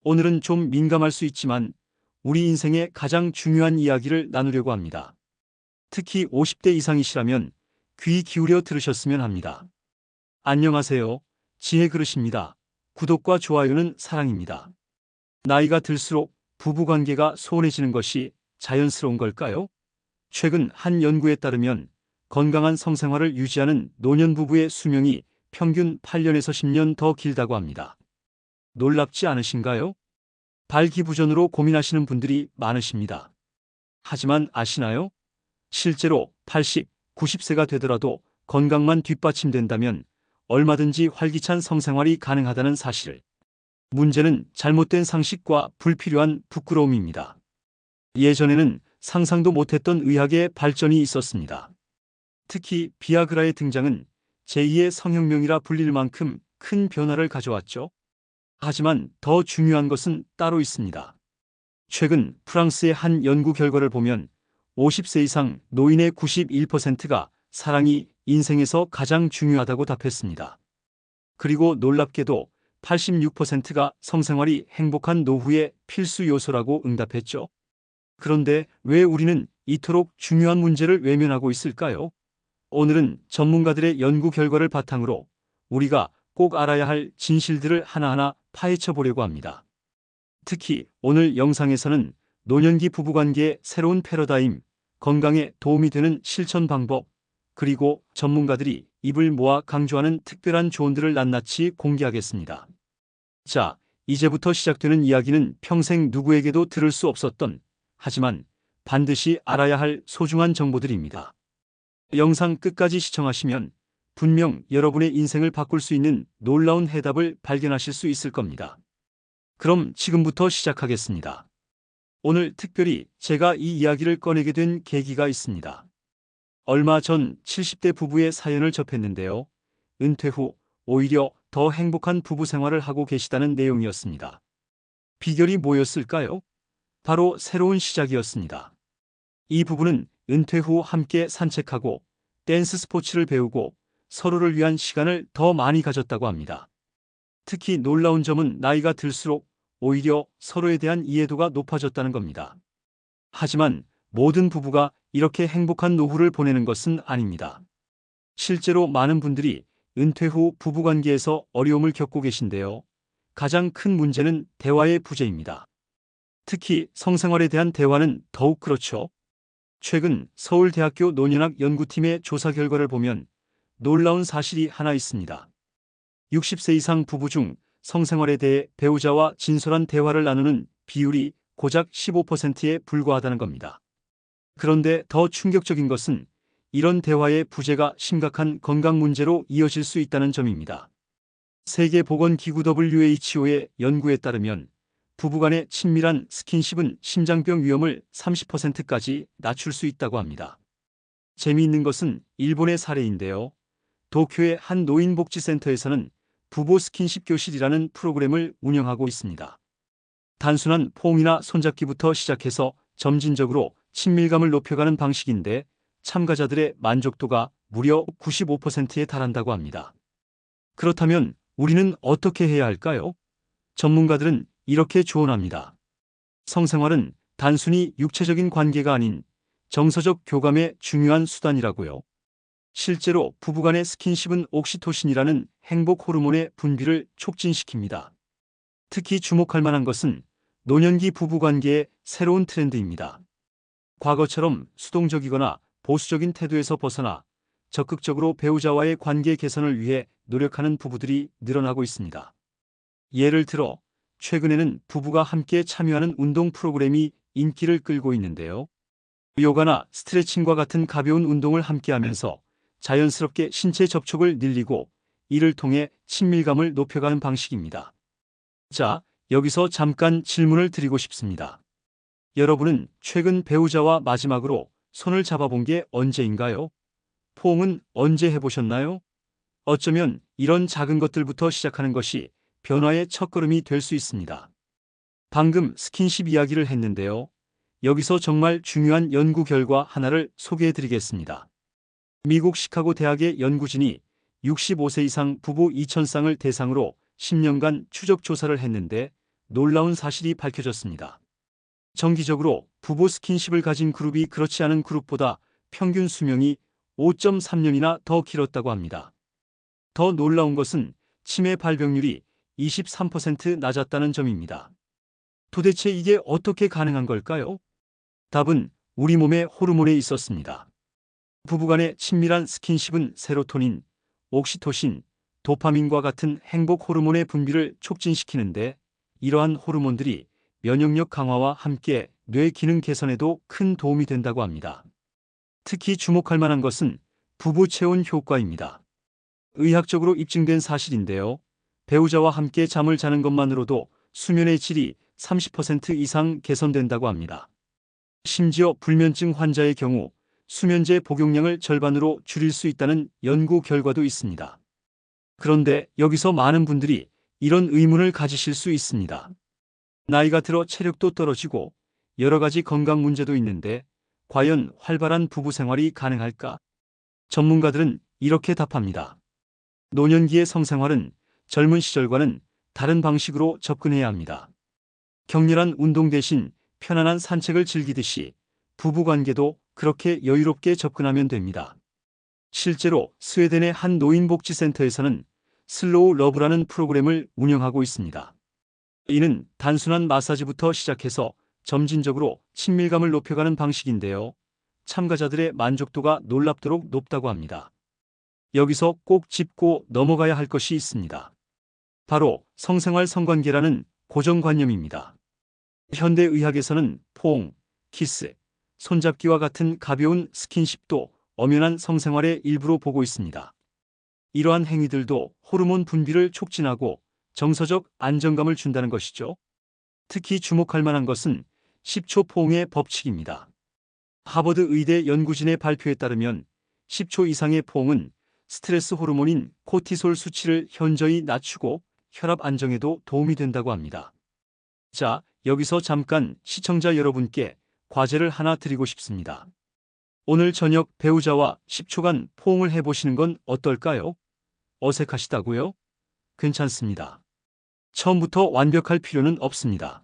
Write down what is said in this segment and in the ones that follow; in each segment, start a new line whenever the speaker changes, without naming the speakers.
오늘은 좀 민감할 수 있지만 우리 인생의 가장 중요한 이야기를 나누려고 합니다. 특히 50대 이상이시라면 귀 기울여 들으셨으면 합니다. 안녕하세요. 지혜 그릇입니다. 구독과 좋아요는 사랑입니다. 나이가 들수록 부부관계가 소원해지는 것이 자연스러운 걸까요? 최근 한 연구에 따르면 건강한 성생활을 유지하는 노년 부부의 수명이 평균 8년에서 10년 더 길다고 합니다. 놀랍지 않으신가요? 발기부전으로 고민하시는 분들이 많으십니다. 하지만 아시나요? 실제로 80, 90세가 되더라도 건강만 뒷받침된다면 얼마든지 활기찬 성생활이 가능하다는 사실. 문제는 잘못된 상식과 불필요한 부끄러움입니다. 예전에는 상상도 못했던 의학의 발전이 있었습니다. 특히 비아그라의 등장은 제2의 성혁명이라 불릴 만큼 큰 변화를 가져왔죠. 하지만 더 중요한 것은 따로 있습니다. 최근 프랑스의 한 연구 결과를 보면 50세 이상 노인의 91%가 사랑이 인생에서 가장 중요하다고 답했습니다. 그리고 놀랍게도 86%가 성생활이 행복한 노후의 필수 요소라고 응답했죠. 그런데 왜 우리는 이토록 중요한 문제를 외면하고 있을까요? 오늘은 전문가들의 연구 결과를 바탕으로 우리가 꼭 알아야 할 진실들을 하나하나 파헤쳐 보려고 합니다. 특히 오늘 영상에서는 노년기 부부관계의 새로운 패러다임, 건강에 도움이 되는 실천 방법, 그리고 전문가들이 입을 모아 강조하는 특별한 조언들을 낱낱이 공개하겠습니다. 자, 이제부터 시작되는 이야기는 평생 누구에게도 들을 수 없었던, 하지만 반드시 알아야 할 소중한 정보들입니다. 영상 끝까지 시청하시면 분명 여러분의 인생을 바꿀 수 있는 놀라운 해답을 발견하실 수 있을 겁니다. 그럼 지금부터 시작하겠습니다. 오늘 특별히 제가 이 이야기를 꺼내게 된 계기가 있습니다. 얼마 전 70대 부부의 사연을 접했는데요. 은퇴 후 오히려 더 행복한 부부 생활을 하고 계시다는 내용이었습니다. 비결이 뭐였을까요? 바로 새로운 시작이었습니다. 이 부부는 은퇴 후 함께 산책하고 댄스 스포츠를 배우고 서로를 위한 시간을 더 많이 가졌다고 합니다. 특히 놀라운 점은 나이가 들수록 오히려 서로에 대한 이해도가 높아졌다는 겁니다. 하지만 모든 부부가 이렇게 행복한 노후를 보내는 것은 아닙니다. 실제로 많은 분들이 은퇴 후 부부관계에서 어려움을 겪고 계신데요. 가장 큰 문제는 대화의 부재입니다. 특히 성생활에 대한 대화는 더욱 그렇죠. 최근 서울대학교 노년학 연구팀의 조사 결과를 보면 놀라운 사실이 하나 있습니다. 60세 이상 부부 중 성생활에 대해 배우자와 진솔한 대화를 나누는 비율이 고작 15%에 불과하다는 겁니다. 그런데 더 충격적인 것은 이런 대화의 부재가 심각한 건강 문제로 이어질 수 있다는 점입니다. 세계보건기구 WHO의 연구에 따르면 부부간의 친밀한 스킨십은 심장병 위험을 30%까지 낮출 수 있다고 합니다. 재미있는 것은 일본의 사례인데요. 도쿄의 한 노인복지센터에서는 부부 스킨십 교실이라는 프로그램을 운영하고 있습니다. 단순한 포옹이나 손잡기부터 시작해서 점진적으로 친밀감을 높여가는 방식인데 참가자들의 만족도가 무려 95%에 달한다고 합니다. 그렇다면 우리는 어떻게 해야 할까요? 전문가들은 이렇게 조언합니다. 성생활은 단순히 육체적인 관계가 아닌 정서적 교감의 중요한 수단이라고요. 실제로 부부간의 스킨십은 옥시토신이라는 행복 호르몬의 분비를 촉진시킵니다. 특히 주목할 만한 것은 노년기 부부관계의 새로운 트렌드입니다. 과거처럼 수동적이거나 보수적인 태도에서 벗어나 적극적으로 배우자와의 관계 개선을 위해 노력하는 부부들이 늘어나고 있습니다. 예를 들어 최근에는 부부가 함께 참여하는 운동 프로그램이 인기를 끌고 있는데요. 요가나 스트레칭과 같은 가벼운 운동을 함께하면서 자연스럽게 신체 접촉을 늘리고 이를 통해 친밀감을 높여가는 방식입니다. 자, 여기서 잠깐 질문을 드리고 싶습니다. 여러분은 최근 배우자와 마지막으로 손을 잡아본 게 언제인가요? 포옹은 언제 해보셨나요? 어쩌면 이런 작은 것들부터 시작하는 것이 변화의 첫걸음이 될 수 있습니다. 방금 스킨십 이야기를 했는데요. 여기서 정말 중요한 연구 결과 하나를 소개해드리겠습니다. 미국 시카고 대학의 연구진이 65세 이상 부부 2,000쌍을 대상으로 10년간 추적 조사를 했는데 놀라운 사실이 밝혀졌습니다. 정기적으로 부부 스킨십을 가진 그룹이 그렇지 않은 그룹보다 평균 수명이 5.3년이나 더 길었다고 합니다. 더 놀라운 것은 치매 발병률이 23% 낮았다는 점입니다. 도대체 이게 어떻게 가능한 걸까요? 답은 우리 몸의 호르몬에 있었습니다. 부부간의 친밀한 스킨십은 세로토닌, 옥시토신, 도파민과 같은 행복 호르몬의 분비를 촉진시키는데, 이러한 호르몬들이 면역력 강화와 함께 뇌 기능 개선에도 큰 도움이 된다고 합니다. 특히 주목할 만한 것은 부부 체온 효과입니다. 의학적으로 입증된 사실인데요. 배우자와 함께 잠을 자는 것만으로도 수면의 질이 30% 이상 개선된다고 합니다. 심지어 불면증 환자의 경우 수면제 복용량을 절반으로 줄일 수 있다는 연구 결과도 있습니다. 그런데 여기서 많은 분들이 이런 의문을 가지실 수 있습니다. 나이가 들어 체력도 떨어지고 여러 가지 건강 문제도 있는데 과연 활발한 부부 생활이 가능할까? 전문가들은 이렇게 답합니다. 노년기의 성생활은 젊은 시절과는 다른 방식으로 접근해야 합니다. 격렬한 운동 대신 편안한 산책을 즐기듯이 부부관계도 그렇게 여유롭게 접근하면 됩니다. 실제로 스웨덴의 한 노인복지센터에서는 슬로우 러브라는 프로그램을 운영하고 있습니다. 이는 단순한 마사지부터 시작해서 점진적으로 친밀감을 높여가는 방식인데요. 참가자들의 만족도가 놀랍도록 높다고 합니다. 여기서 꼭 짚고 넘어가야 할 것이 있습니다. 바로 성생활 성관계라는 고정관념입니다. 현대의학에서는 포옹, 키스, 손잡기와 같은 가벼운 스킨십도 엄연한 성생활의 일부로 보고 있습니다. 이러한 행위들도 호르몬 분비를 촉진하고 정서적 안정감을 준다는 것이죠. 특히 주목할 만한 것은 10초 포옹의 법칙입니다. 하버드 의대 연구진의 발표에 따르면 10초 이상의 포옹은 스트레스 호르몬인 코티솔 수치를 현저히 낮추고 혈압 안정에도 도움이 된다고 합니다. 자, 여기서 잠깐 시청자 여러분께 과제를 하나 드리고 싶습니다. 오늘 저녁 배우자와 10초간 포옹을 해보시는 건 어떨까요? 어색하시다고요? 괜찮습니다. 처음부터 완벽할 필요는 없습니다.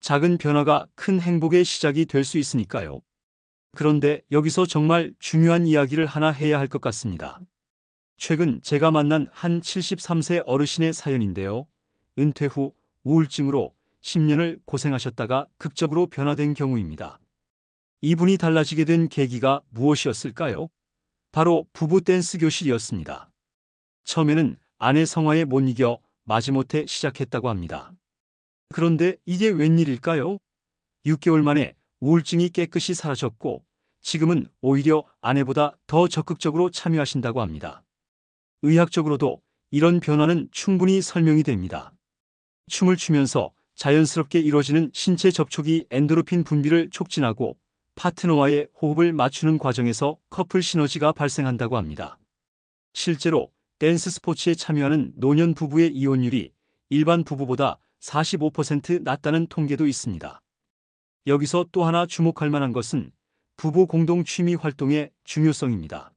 작은 변화가 큰 행복의 시작이 될 수 있으니까요. 그런데 여기서 정말 중요한 이야기를 하나 해야 할 것 같습니다. 최근 제가 만난 한 73세 어르신의 사연인데요. 은퇴 후 우울증으로 10년을 고생하셨다가 극적으로 변화된 경우입니다. 이분이 달라지게 된 계기가 무엇이었을까요? 바로 부부 댄스 교실이었습니다. 처음에는 아내 성화에 못 이겨 마지못해 시작했다고 합니다. 그런데 이게 웬일일까요? 6개월 만에 우울증이 깨끗이 사라졌고 지금은 오히려 아내보다 더 적극적으로 참여하신다고 합니다. 의학적으로도 이런 변화는 충분히 설명이 됩니다. 춤을 추면서 자연스럽게 이루어지는 신체 접촉이 엔도르핀 분비를 촉진하고 파트너와의 호흡을 맞추는 과정에서 커플 시너지가 발생한다고 합니다. 실제로 댄스 스포츠에 참여하는 노년 부부의 이혼율이 일반 부부보다 45% 낮다는 통계도 있습니다. 여기서 또 하나 주목할 만한 것은 부부 공동 취미 활동의 중요성입니다.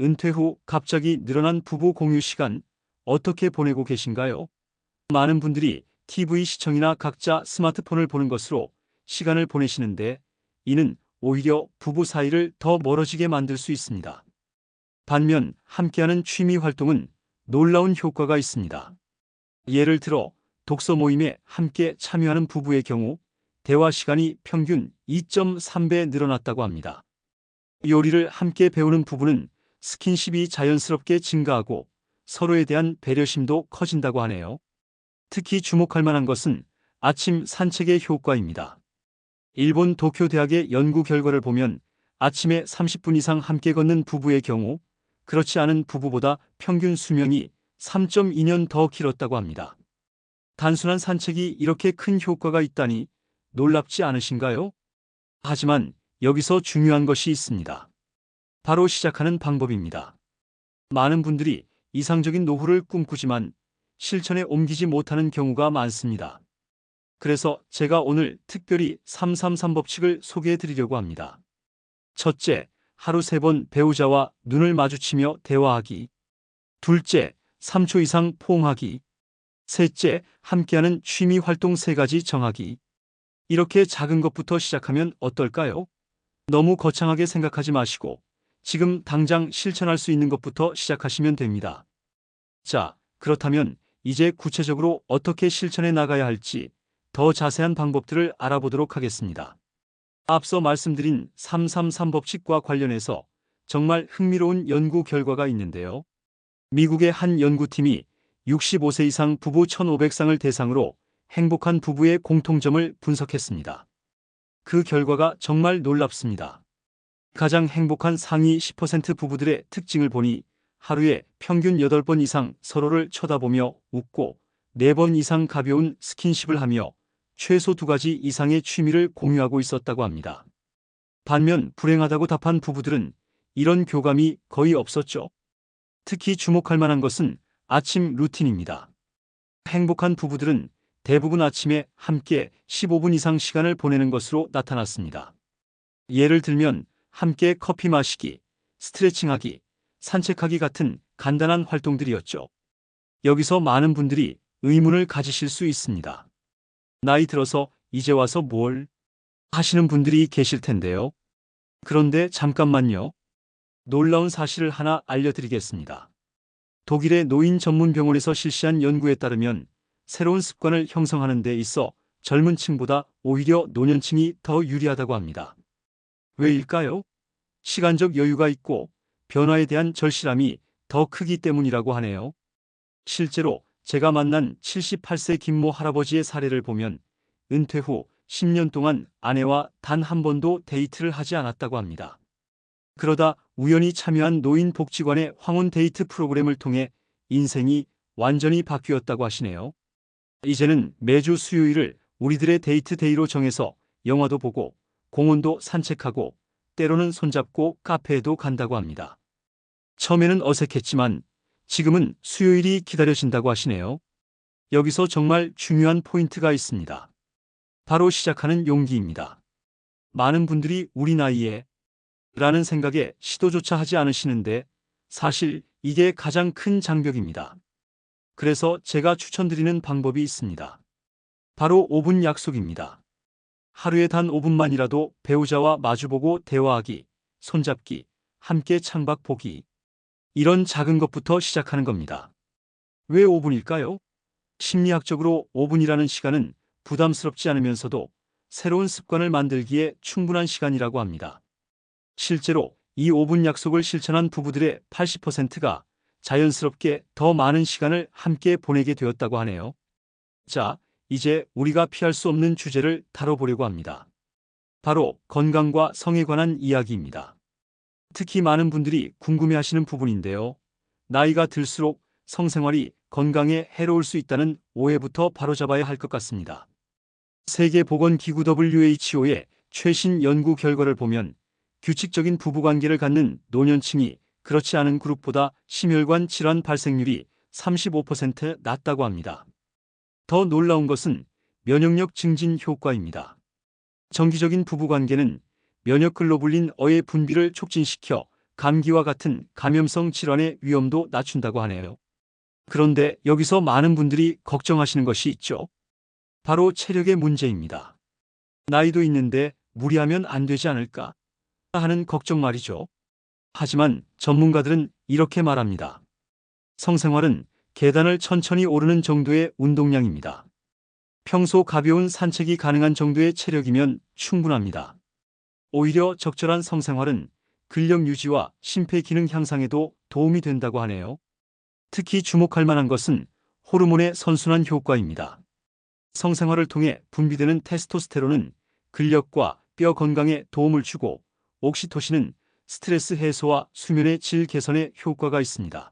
은퇴 후 갑자기 늘어난 부부 공유 시간 어떻게 보내고 계신가요? 많은 분들이 TV 시청이나 각자 스마트폰을 보는 것으로 시간을 보내시는데 이는 오히려 부부 사이를 더 멀어지게 만들 수 있습니다. 반면 함께하는 취미 활동은 놀라운 효과가 있습니다. 예를 들어 독서 모임에 함께 참여하는 부부의 경우 대화 시간이 평균 2.3배 늘어났다고 합니다. 요리를 함께 배우는 부부는 스킨십이 자연스럽게 증가하고 서로에 대한 배려심도 커진다고 하네요. 특히 주목할 만한 것은 아침 산책의 효과입니다. 일본 도쿄 대학의 연구 결과를 보면 아침에 30분 이상 함께 걷는 부부의 경우 그렇지 않은 부부보다 평균 수명이 3.2년 더 길었다고 합니다. 단순한 산책이 이렇게 큰 효과가 있다니 놀랍지 않으신가요? 하지만 여기서 중요한 것이 있습니다. 바로 시작하는 방법입니다. 많은 분들이 이상적인 노후를 꿈꾸지만 실천에 옮기지 못하는 경우가 많습니다. 그래서 제가 오늘 특별히 333 법칙을 소개해 드리려고 합니다. 첫째, 하루 3번 배우자와 눈을 마주치며 대화하기. 둘째, 3초 이상 포옹하기. 셋째, 함께하는 취미 활동 3가지 정하기. 이렇게 작은 것부터 시작하면 어떨까요? 너무 거창하게 생각하지 마시고 지금 당장 실천할 수 있는 것부터 시작하시면 됩니다. 자, 그렇다면 이제 구체적으로 어떻게 실천해 나가야 할지 더 자세한 방법들을 알아보도록 하겠습니다. 앞서 말씀드린 333 법칙과 관련해서 정말 흥미로운 연구 결과가 있는데요. 미국의 한 연구팀이 65세 이상 부부 1,500쌍을 대상으로 행복한 부부의 공통점을 분석했습니다. 그 결과가 정말 놀랍습니다. 가장 행복한 상위 10% 부부들의 특징을 보니 하루에 평균 8번 이상 서로를 쳐다보며 웃고 4번 이상 가벼운 스킨십을 하며 최소 2가지 이상의 취미를 공유하고 있었다고 합니다. 반면 불행하다고 답한 부부들은 이런 교감이 거의 없었죠. 특히 주목할 만한 것은 아침 루틴입니다. 행복한 부부들은 대부분 아침에 함께 15분 이상 시간을 보내는 것으로 나타났습니다. 예를 들면 함께 커피 마시기, 스트레칭하기, 산책하기 같은 간단한 활동들이었죠. 여기서 많은 분들이 의문을 가지실 수 있습니다. 나이 들어서 이제 와서 뭘 하시는 분들이 계실 텐데요. 그런데 잠깐만요. 놀라운 사실을 하나 알려드리겠습니다. 독일의 노인 전문 병원에서 실시한 연구에 따르면 새로운 습관을 형성하는 데 있어 젊은 층보다 오히려 노년층이 더 유리하다고 합니다. 왜일까요? 시간적 여유가 있고 변화에 대한 절실함이 더 크기 때문이라고 하네요. 실제로 제가 만난 78세 김모 할아버지의 사례를 보면 은퇴 후 10년 동안 아내와 단 한 번도 데이트를 하지 않았다고 합니다. 그러다 우연히 참여한 노인복지관의 황혼 데이트 프로그램을 통해 인생이 완전히 바뀌었다고 하시네요. 이제는 매주 수요일을 우리들의 데이트 데이로 정해서 영화도 보고 공원도 산책하고 때로는 손잡고 카페에도 간다고 합니다. 처음에는 어색했지만 지금은 수요일이 기다려진다고 하시네요. 여기서 정말 중요한 포인트가 있습니다. 바로 시작하는 용기입니다. 많은 분들이 우리 나이에 라는 생각에 시도조차 하지 않으시는데 사실 이게 가장 큰 장벽입니다. 그래서 제가 추천드리는 방법이 있습니다. 바로 5분 약속입니다. 하루에 단 5분만이라도 배우자와 마주보고 대화하기, 손잡기, 함께 창밖 보기. 이런 작은 것부터 시작하는 겁니다. 왜 5분일까요? 심리학적으로 5분이라는 시간은 부담스럽지 않으면서도 새로운 습관을 만들기에 충분한 시간이라고 합니다. 실제로 이 5분 약속을 실천한 부부들의 80%가 자연스럽게 더 많은 시간을 함께 보내게 되었다고 하네요. 자, 이제 우리가 피할 수 없는 주제를 다뤄보려고 합니다. 바로 건강과 성에 관한 이야기입니다. 특히 많은 분들이 궁금해하시는 부분인데요. 나이가 들수록 성생활이 건강에 해로울 수 있다는 오해부터 바로잡아야 할 것 같습니다. 세계보건기구 WHO의 최신 연구 결과를 보면 규칙적인 부부관계를 갖는 노년층이 그렇지 않은 그룹보다 심혈관 질환 발생률이 35% 낮다고 합니다. 더 놀라운 것은 면역력 증진 효과입니다. 정기적인 부부관계는 면역글로불린 어의 분비를 촉진시켜 감기와 같은 감염성 질환의 위험도 낮춘다고 하네요. 그런데 여기서 많은 분들이 걱정하시는 것이 있죠. 바로 체력의 문제입니다. 나이도 있는데 무리하면 안 되지 않을까 하는 걱정 말이죠. 하지만 전문가들은 이렇게 말합니다. 성생활은 계단을 천천히 오르는 정도의 운동량입니다. 평소 가벼운 산책이 가능한 정도의 체력이면 충분합니다. 오히려 적절한 성생활은 근력 유지와 심폐기능 향상에도 도움이 된다고 하네요. 특히 주목할 만한 것은 호르몬의 선순환 효과입니다. 성생활을 통해 분비되는 테스토스테론은 근력과 뼈 건강에 도움을 주고 옥시토신은 스트레스 해소와 수면의 질 개선에 효과가 있습니다.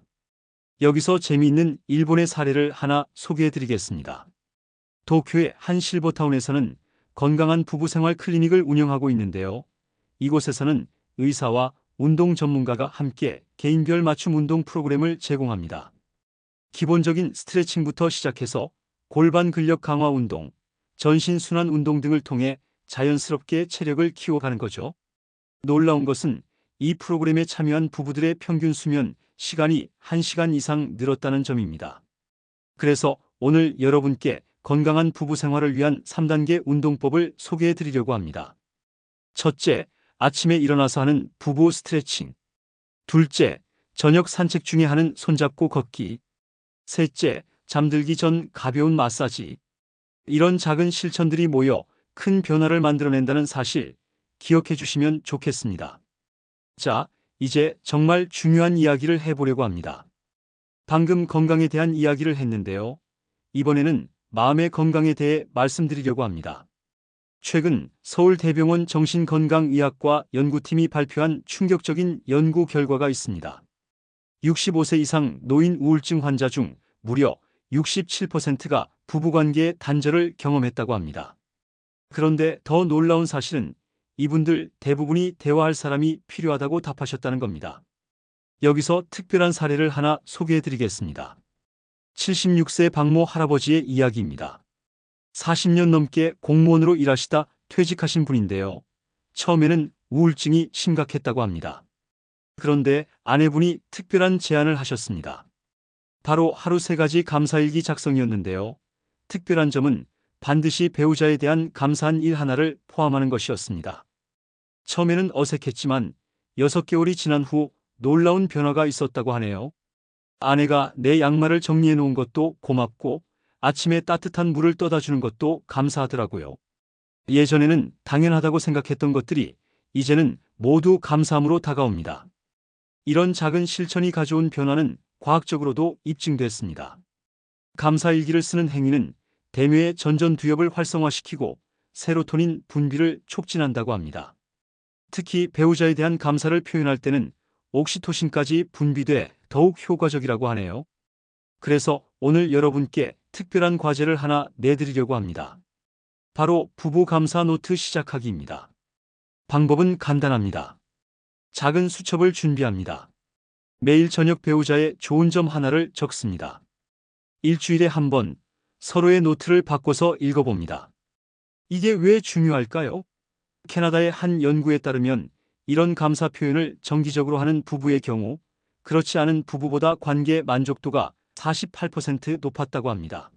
여기서 재미있는 일본의 사례를 하나 소개해드리겠습니다. 도쿄의 한 실버타운에서는 건강한 부부생활 클리닉을 운영하고 있는데요. 이곳에서는 의사와 운동 전문가가 함께 개인별 맞춤 운동 프로그램을 제공합니다. 기본적인 스트레칭부터 시작해서 골반 근력 강화 운동, 전신 순환 운동 등을 통해 자연스럽게 체력을 키워가는 거죠. 놀라운 것은 이 프로그램에 참여한 부부들의 평균 수면 시간이 1시간 이상 늘었다는 점입니다. 그래서 오늘 여러분께 건강한 부부 생활을 위한 3단계 운동법을 소개해 드리려고 합니다. 첫째, 아침에 일어나서 하는 부부 스트레칭. 둘째, 저녁 산책 중에 하는 손잡고 걷기. 셋째, 잠들기 전 가벼운 마사지. 이런 작은 실천들이 모여 큰 변화를 만들어낸다는 사실 기억해 주시면 좋겠습니다. 자, 이제 정말 중요한 이야기를 해보려고 합니다. 방금 건강에 대한 이야기를 했는데요. 이번에는 마음의 건강에 대해 말씀드리려고 합니다. 최근 서울대병원 정신건강의학과 연구팀이 발표한 충격적인 연구 결과가 있습니다. 65세 이상 노인 우울증 환자 중 무려 67%가 부부관계의 단절을 경험했다고 합니다. 그런데 더 놀라운 사실은 이분들 대부분이 대화할 사람이 필요하다고 답하셨다는 겁니다. 여기서 특별한 사례를 하나 소개해 드리겠습니다. 76세 박모 할아버지의 이야기입니다. 40년 넘게 공무원으로 일하시다 퇴직하신 분인데요. 처음에는 우울증이 심각했다고 합니다. 그런데 아내분이 특별한 제안을 하셨습니다. 바로 하루 3가지 감사일기 작성이었는데요. 특별한 점은 반드시 배우자에 대한 감사한 일 하나를 포함하는 것이었습니다. 처음에는 어색했지만 6개월이 지난 후 놀라운 변화가 있었다고 하네요. 아내가 내 양말을 정리해 놓은 것도 고맙고 아침에 따뜻한 물을 떠다 주는 것도 감사하더라고요. 예전에는 당연하다고 생각했던 것들이 이제는 모두 감사함으로 다가옵니다. 이런 작은 실천이 가져온 변화는 과학적으로도 입증됐습니다. 감사일기를 쓰는 행위는 대뇌의 전전두엽을 활성화시키고 세로토닌 분비를 촉진한다고 합니다. 특히 배우자에 대한 감사를 표현할 때는 옥시토신까지 분비돼 더욱 효과적이라고 하네요. 그래서 오늘 여러분께 특별한 과제를 하나 내드리려고 합니다. 바로 부부 감사 노트 시작하기입니다. 방법은 간단합니다. 작은 수첩을 준비합니다. 매일 저녁 배우자의 좋은 점 하나를 적습니다. 일주일에 한 번 서로의 노트를 바꿔서 읽어봅니다. 이게 왜 중요할까요? 캐나다의 한 연구에 따르면 이런 감사 표현을 정기적으로 하는 부부의 경우 그렇지 않은 부부보다 관계 만족도가 48% 높았다고 합니다.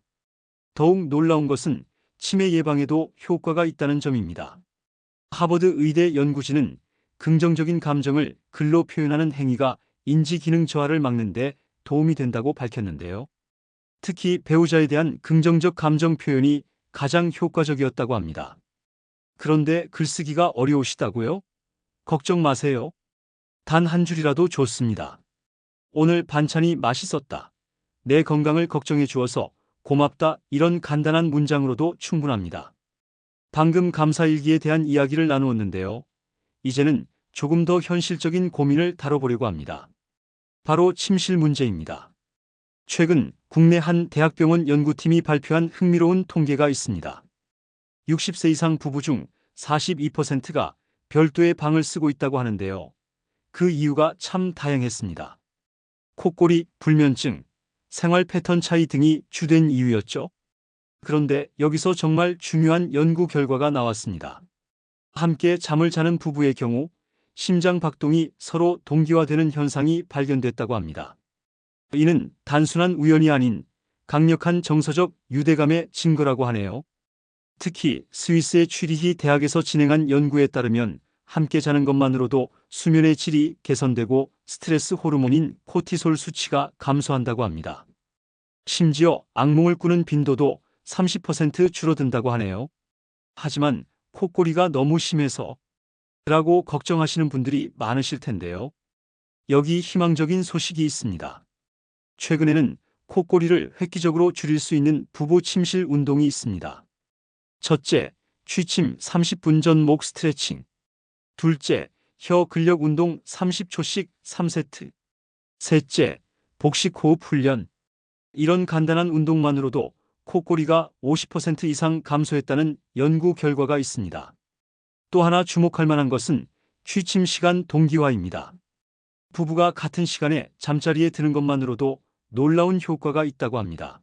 더욱 놀라운 것은 치매 예방에도 효과가 있다는 점입니다. 하버드 의대 연구진은 긍정적인 감정을 글로 표현하는 행위가 인지 기능 저하를 막는 데 도움이 된다고 밝혔는데요. 특히 배우자에 대한 긍정적 감정 표현이 가장 효과적이었다고 합니다. 그런데 글쓰기가 어려우시다고요? 걱정 마세요. 단 한 줄이라도 좋습니다. 오늘 반찬이 맛있었다. 내 건강을 걱정해 주어서 고맙다. 이런 간단한 문장으로도 충분합니다. 방금 감사일기에 대한 이야기를 나누었는데요. 이제는 조금 더 현실적인 고민을 다뤄보려고 합니다. 바로 침실 문제입니다. 최근 국내 한 대학병원 연구팀이 발표한 흥미로운 통계가 있습니다. 60세 이상 부부 중 42%가 별도의 방을 쓰고 있다고 하는데요. 그 이유가 참 다양했습니다. 콧골이, 불면증, 생활 패턴 차이 등이 주된 이유였죠. 그런데 여기서 정말 중요한 연구 결과가 나왔습니다. 함께 잠을 자는 부부의 경우 심장 박동이 서로 동기화되는 현상이 발견됐다고 합니다. 이는 단순한 우연이 아닌 강력한 정서적 유대감의 증거라고 하네요. 특히 스위스의 취리히 대학에서 진행한 연구에 따르면 함께 자는 것만으로도 수면의 질이 개선되고 스트레스 호르몬인 코티솔 수치가 감소한다고 합니다. 심지어 악몽을 꾸는 빈도도 30% 줄어든다고 하네요. 하지만 콧골이가 너무 심해서 라고 걱정하시는 분들이 많으실 텐데요. 여기 희망적인 소식이 있습니다. 최근에는 콧골이를 획기적으로 줄일 수 있는 부부 침실 운동이 있습니다. 첫째, 취침 30분 전 목 스트레칭. 둘째, 혀 근력 운동 30초씩 3세트. 셋째, 복식 호흡 훈련. 이런 간단한 운동만으로도 콧골이가 50% 이상 감소했다는 연구 결과가 있습니다. 또 하나 주목할 만한 것은 취침 시간 동기화입니다. 부부가 같은 시간에 잠자리에 드는 것만으로도 놀라운 효과가 있다고 합니다.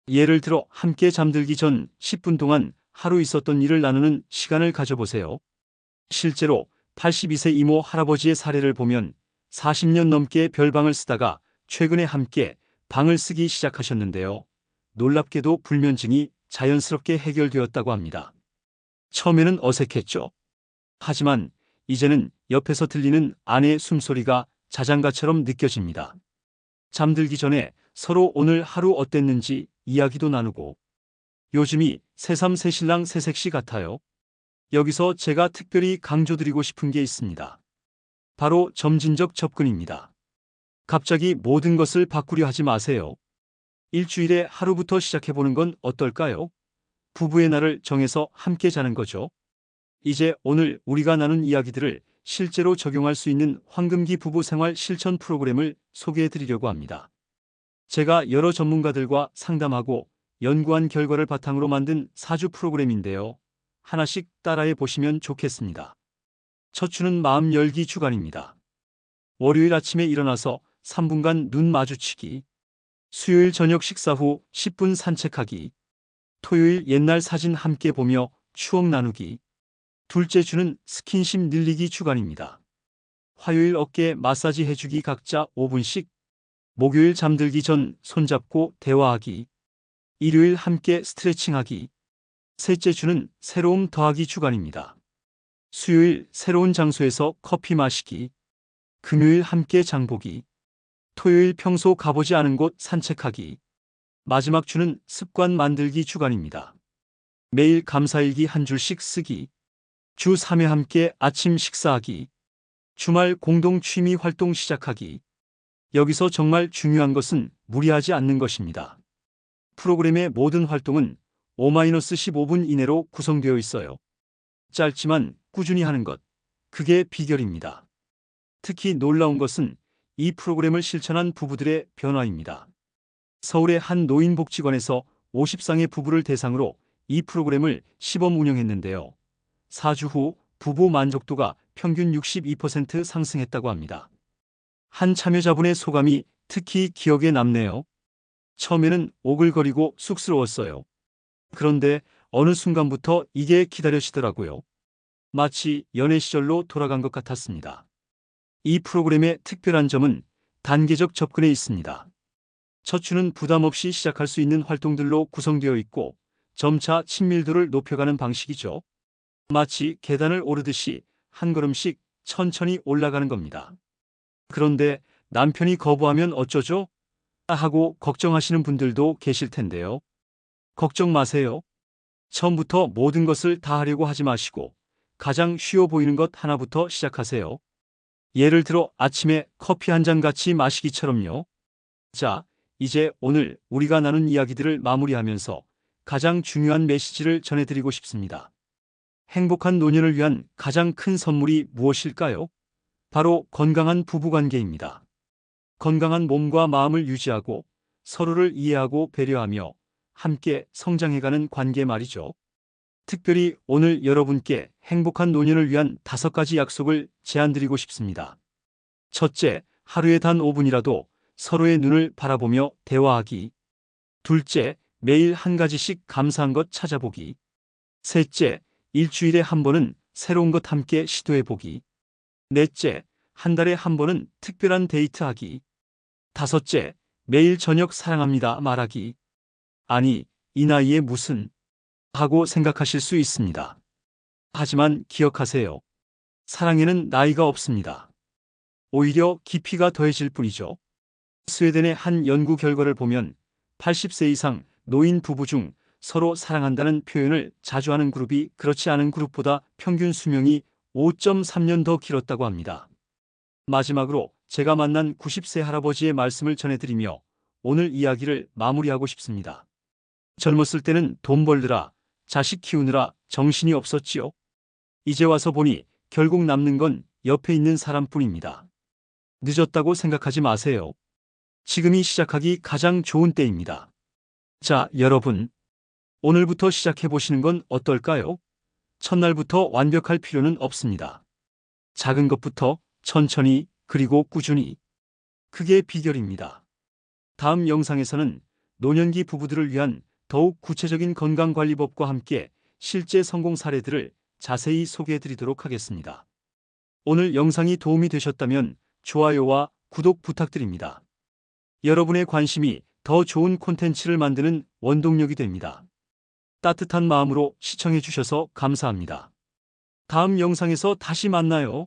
예를 들어 함께 잠들기 전 10분 동안 하루 있었던 일을 나누는 시간을 가져보세요. 실제로 82세 이모 할아버지의 사례를 보면 40년 넘게 별방을 쓰다가 최근에 함께 방을 쓰기 시작하셨는데요. 놀랍게도 불면증이 자연스럽게 해결되었다고 합니다. 처음에는 어색했죠. 하지만 이제는 옆에서 들리는 아내의 숨소리가 자장가처럼 느껴집니다. 잠들기 전에 서로 오늘 하루 어땠는지 이야기도 나누고, 요즘이 새삼 새신랑 새색시 같아요. 여기서 제가 특별히 강조드리고 싶은 게 있습니다. 바로 점진적 접근입니다. 갑자기 모든 것을 바꾸려 하지 마세요. 일주일에 하루부터 시작해보는 건 어떨까요? 부부의 날을 정해서 함께 자는 거죠. 이제 오늘 우리가 나눈 이야기들을 실제로 적용할 수 있는 황금기 부부 생활 실천 프로그램을 소개해 드리려고 합니다. 제가 여러 전문가들과 상담하고 연구한 결과를 바탕으로 만든 4주 프로그램인데요. 하나씩 따라해 보시면 좋겠습니다. 첫 주는 마음 열기 주간입니다. 월요일 아침에 일어나서 3분간 눈 마주치기, 수요일 저녁 식사 후 10분 산책하기, 토요일 옛날 사진 함께 보며 추억 나누기, 둘째 주는 스킨십 늘리기 주간입니다. 화요일 어깨 마사지 해주기 각자 5분씩, 목요일 잠들기 전 손잡고 대화하기, 일요일 함께 스트레칭하기, 셋째 주는 새로움 더하기 주간입니다. 수요일 새로운 장소에서 커피 마시기, 금요일 함께 장보기, 토요일 평소 가보지 않은 곳 산책하기, 마지막 주는 습관 만들기 주간입니다. 매일 감사일기 한 줄씩 쓰기, 주 3회 함께 아침 식사하기, 주말 공동 취미 활동 시작하기. 여기서 정말 중요한 것은 무리하지 않는 것입니다. 프로그램의 모든 활동은 5-15분 이내로 구성되어 있어요. 짧지만 꾸준히 하는 것, 그게 비결입니다. 특히 놀라운 것은 이 프로그램을 실천한 부부들의 변화입니다. 서울의 한 노인복지관에서 50상의 부부를 대상으로 이 프로그램을 시범 운영했는데요. 4주 후 부부 만족도가 평균 62% 상승했다고 합니다. 한 참여자분의 소감이 특히 기억에 남네요. 처음에는 오글거리고 쑥스러웠어요. 그런데 어느 순간부터 이게 기다려지더라고요. 마치 연애 시절로 돌아간 것 같았습니다. 이 프로그램의 특별한 점은 단계적 접근에 있습니다. 첫 주는 부담 없이 시작할 수 있는 활동들로 구성되어 있고 점차 친밀도를 높여가는 방식이죠. 마치 계단을 오르듯이 한 걸음씩 천천히 올라가는 겁니다. 그런데 남편이 거부하면 어쩌죠? 하고 걱정하시는 분들도 계실 텐데요. 걱정 마세요. 처음부터 모든 것을 다 하려고 하지 마시고 가장 쉬워 보이는 것 하나부터 시작하세요. 예를 들어 아침에 커피 한 잔 같이 마시기처럼요. 자, 이제 오늘 우리가 나눈 이야기들을 마무리하면서 가장 중요한 메시지를 전해드리고 싶습니다. 행복한 노년을 위한 가장 큰 선물이 무엇일까요? 바로 건강한 부부관계입니다. 건강한 몸과 마음을 유지하고 서로를 이해하고 배려하며 함께 성장해가는 관계 말이죠. 특별히 오늘 여러분께 행복한 노년을 위한 5가지 약속을 제안드리고 싶습니다. 첫째, 하루에 단 5분이라도 서로의 눈을 바라보며 대화하기. 둘째, 매일 한 가지씩 감사한 것 찾아보기. 셋째, 일주일에 한 번은 새로운 것 함께 시도해보기. 넷째, 한 달에 한 번은 특별한 데이트하기. 다섯째, 매일 저녁 사랑합니다 말하기. 아니, 이 나이에 무슨 하고 생각하실 수 있습니다. 하지만 기억하세요. 사랑에는 나이가 없습니다. 오히려 깊이가 더해질 뿐이죠. 스웨덴의 한 연구 결과를 보면 80세 이상 노인 부부 중 서로 사랑한다는 표현을 자주 하는 그룹이 그렇지 않은 그룹보다 평균 수명이 5.3년 더 길었다고 합니다. 마지막으로 제가 만난 90세 할아버지의 말씀을 전해드리며 오늘 이야기를 마무리하고 싶습니다. 젊었을 때는 돈 벌느라, 자식 키우느라 정신이 없었지요. 이제 와서 보니 결국 남는 건 옆에 있는 사람뿐입니다. 늦었다고 생각하지 마세요. 지금이 시작하기 가장 좋은 때입니다. 자, 여러분. 오늘부터 시작해보시는 건 어떨까요? 첫날부터 완벽할 필요는 없습니다. 작은 것부터 천천히 그리고 꾸준히. 그게 비결입니다. 다음 영상에서는 노년기 부부들을 위한 더욱 구체적인 건강관리법과 함께 실제 성공 사례들을 자세히 소개해드리도록 하겠습니다. 오늘 영상이 도움이 되셨다면 좋아요와 구독 부탁드립니다. 여러분의 관심이 더 좋은 콘텐츠를 만드는 원동력이 됩니다. 따뜻한 마음으로 시청해 주셔서 감사합니다. 다음 영상에서 다시 만나요.